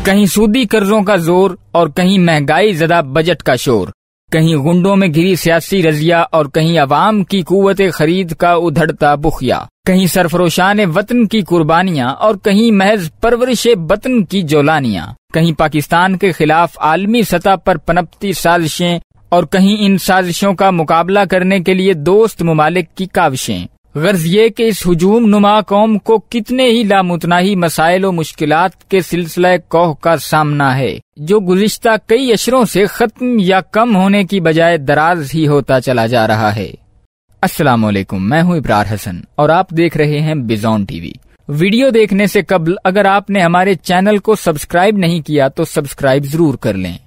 کہیں سودی قرضوں کا زور اور کہیں مہنگائی زدہ بجٹ کا شور، کہیں گنڈوں میں گھری سیاسی رضیہ اور کہیں عوام کی قوت خرید کا ادھڑتا بخیا، کہیں سرفروشان وطن کی قربانیاں اور کہیں محض پرورش وطن کی جولانیاں، کہیں پاکستان کے خلاف عالمی سطح پر پنپتی سازشیں اور کہیں ان سازشوں کا مقابلہ کرنے کے لیے دوست ممالک کی کاوشیں۔ غرض یہ کہ اس ہجوم نما قوم کو کتنے ہی لامتناہی مسائل و مشکلات کے سلسلہ کوہ کا سامنا ہے، جو گزشتہ کئی اشروں سے ختم یا کم ہونے کی بجائے دراز ہی ہوتا چلا جا رہا ہے۔ السلام علیکم، میں ہوں ابرار حسن اور آپ دیکھ رہے ہیں بیزون ٹی وی۔ ویڈیو دیکھنے سے قبل اگر آپ نے ہمارے چینل کو سبسکرائب نہیں کیا تو سبسکرائب ضرور کر لیں۔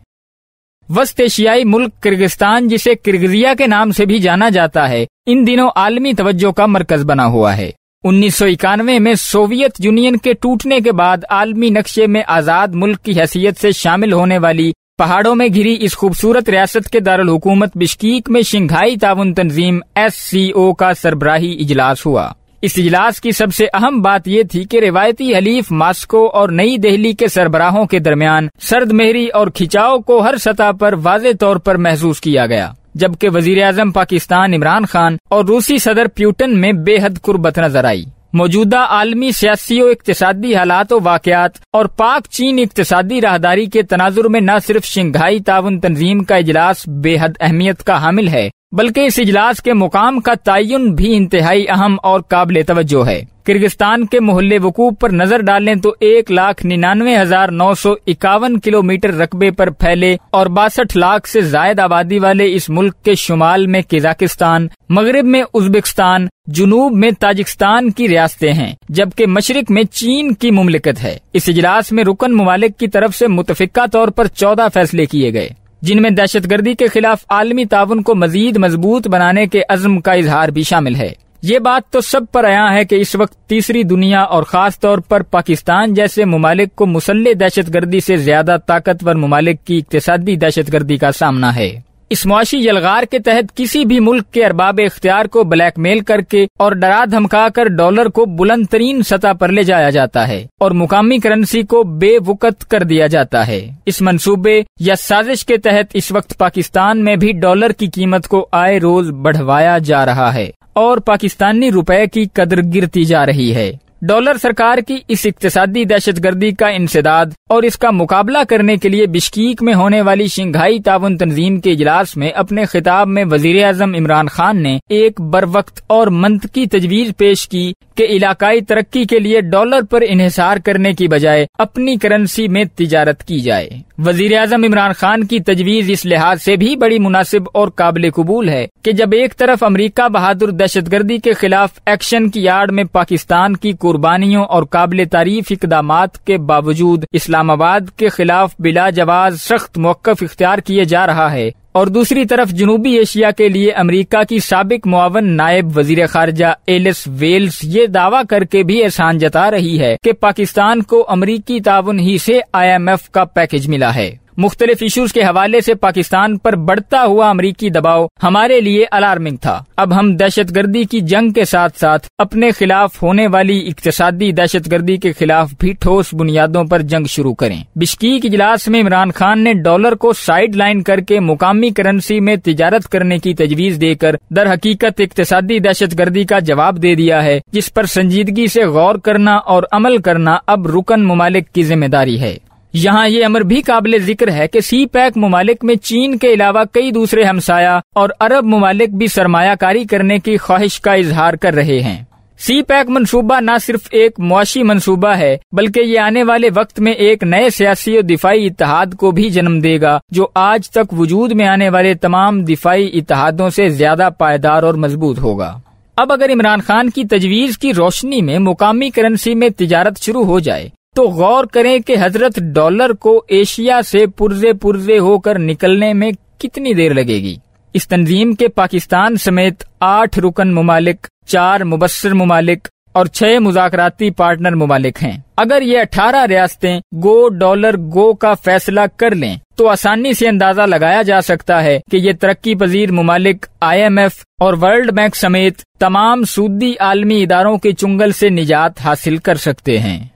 وسط ایشیائی ملک کرغزستان، جسے کرغزیہ کے نام سے بھی جانا جاتا ہے، ان دنوں عالمی توجہ کا مرکز بنا ہوا ہے۔ 1991 میں سوویت یونین کے ٹوٹنے کے بعد عالمی نقشے میں آزاد ملک کی حیثیت سے شامل ہونے والی پہاڑوں میں گھری اس خوبصورت ریاست کے دارالحکومت بشکیک میں شنگھائی تعاون تنظیم SCO کا سربراہی اجلاس ہوا۔ اس اجلاس کی سب سے اہم بات یہ تھی کہ روایتی حلیف ماسکو اور نئی دہلی کے سربراہوں کے درمیان سرد مہری اور کھچاؤ کو ہر سطح پر واضح طور پر محسوس کیا گیا، جبکہ وزیر اعظم پاکستان عمران خان اور روسی صدر پیوٹن میں بے حد قربت نظر آئی۔ موجودہ عالمی سیاسی و اقتصادی حالات و واقعات اور پاک چین اقتصادی راہداری کے تناظر میں نہ صرف شنگھائی تعاون تنظیم کا اجلاس بے حد اہمیت کا حامل ہے، بلکہ اس اجلاس کے مقام کا تعین بھی انتہائی اہم اور قابل توجہ ہے۔ کرغزستان کے محل وقوع پر نظر ڈالیں تو 1,99,951 کلومیٹر رقبے پر پھیلے اور 62 لاکھ سے زائد آبادی والے اس ملک کے شمال میں قزاقستان، مغرب میں ازبکستان، جنوب میں تاجکستان کی ریاستیں ہیں، جبکہ مشرق میں چین کی مملکت ہے۔ اس اجلاس میں رکن ممالک کی طرف سے متفقہ طور پر 14 فیصلے کیے گئے، جن میں دہشت گردی کے خلاف عالمی تعاون کو مزید مضبوط بنانے کے عزم کا اظہار بھی شامل ہے۔ یہ بات تو سب پر عیاں ہے کہ اس وقت تیسری دنیا اور خاص طور پر پاکستان جیسے ممالک کو مسلح دہشت گردی سے زیادہ طاقتور ممالک کی اقتصادی دہشت گردی کا سامنا ہے۔ اس معاشی یلغار کے تحت کسی بھی ملک کے ارباب اختیار کو بلیک میل کر کے اور ڈرا دھمکا کر ڈالر کو بلند ترین سطح پر لے جایا جاتا ہے اور مقامی کرنسی کو بے وقت کر دیا جاتا ہے۔ اس منصوبے یا سازش کے تحت اس وقت پاکستان میں بھی ڈالر کی قیمت کو آئے روز بڑھوایا جا رہا ہے اور پاکستانی روپے کی قدر گرتی جا رہی ہے۔ ڈالر سرکار کی اس اقتصادی دہشت گردی کا انسداد اور اس کا مقابلہ کرنے کے لیے بشکیک میں ہونے والی شنگھائی تعاون تنظیم کے اجلاس میں اپنے خطاب میں وزیر اعظم عمران خان نے ایک بروقت اور منطقی تجویز پیش کی کہ علاقائی ترقی کے لیے ڈالر پر انحصار کرنے کی بجائے اپنی کرنسی میں تجارت کی جائے۔ وزیر اعظم عمران خان کی تجویز اس لحاظ سے بھی بڑی مناسب اور قابل قبول ہے کہ جب ایک طرف امریکہ بہادر دہشت گردی کے خلاف ایکشن کی آڑ میں پاکستان کی قربانیوں اور قابل تعریف اقدامات کے باوجود اسلام آباد کے خلاف بلا جواز سخت موقف اختیار کیے جا رہا ہے، اور دوسری طرف جنوبی ایشیا کے لیے امریکہ کی سابق معاون نائب وزیر خارجہ ایلس ویلز یہ دعویٰ کر کے بھی احسان جتا رہی ہے کہ پاکستان کو امریکی تعاون ہی سے IMF کا پیکج ملا ہے۔ مختلف ایشوز کے حوالے سے پاکستان پر بڑھتا ہوا امریکی دباؤ ہمارے لیے الارمنگ تھا۔ اب ہم دہشت گردی کی جنگ کے ساتھ ساتھ اپنے خلاف ہونے والی اقتصادی دہشت گردی کے خلاف بھی ٹھوس بنیادوں پر جنگ شروع کریں۔ بشکیک اجلاس میں عمران خان نے ڈالر کو سائیڈ لائن کر کے مقامی کرنسی میں تجارت کرنے کی تجویز دے کر در حقیقت اقتصادی دہشت گردی کا جواب دے دیا ہے، جس پر سنجیدگی سے غور کرنا اور عمل کرنا اب رکن ممالک کی ذمہ داری ہے۔ یہاں یہ امر بھی قابل ذکر ہے کہ سی پیک ممالک میں چین کے علاوہ کئی دوسرے ہمسایہ اور عرب ممالک بھی سرمایہ کاری کرنے کی خواہش کا اظہار کر رہے ہیں۔ سی پیک منصوبہ نہ صرف ایک معاشی منصوبہ ہے بلکہ یہ آنے والے وقت میں ایک نئے سیاسی و دفاعی اتحاد کو بھی جنم دے گا، جو آج تک وجود میں آنے والے تمام دفاعی اتحادوں سے زیادہ پائیدار اور مضبوط ہوگا۔ اب اگر عمران خان کی تجویز کی روشنی میں مقامی کرنسی میں تجارت شروع ہو جائے تو غور کریں کہ حضرت ڈالر کو ایشیا سے پرزے ہو کر نکلنے میں کتنی دیر لگے گی۔ اس تنظیم کے پاکستان سمیت 8 رکن ممالک، 4 مبصر ممالک اور 6 مذاکراتی پارٹنر ممالک ہیں۔ اگر یہ 18 ریاستیں گو ڈالر گو کا فیصلہ کر لیں تو آسانی سے اندازہ لگایا جا سکتا ہے کہ یہ ترقی پذیر ممالک IMF اور ورلڈ بینک سمیت تمام سودی عالمی اداروں کے چنگل سے نجات حاصل کر سکتے ہیں۔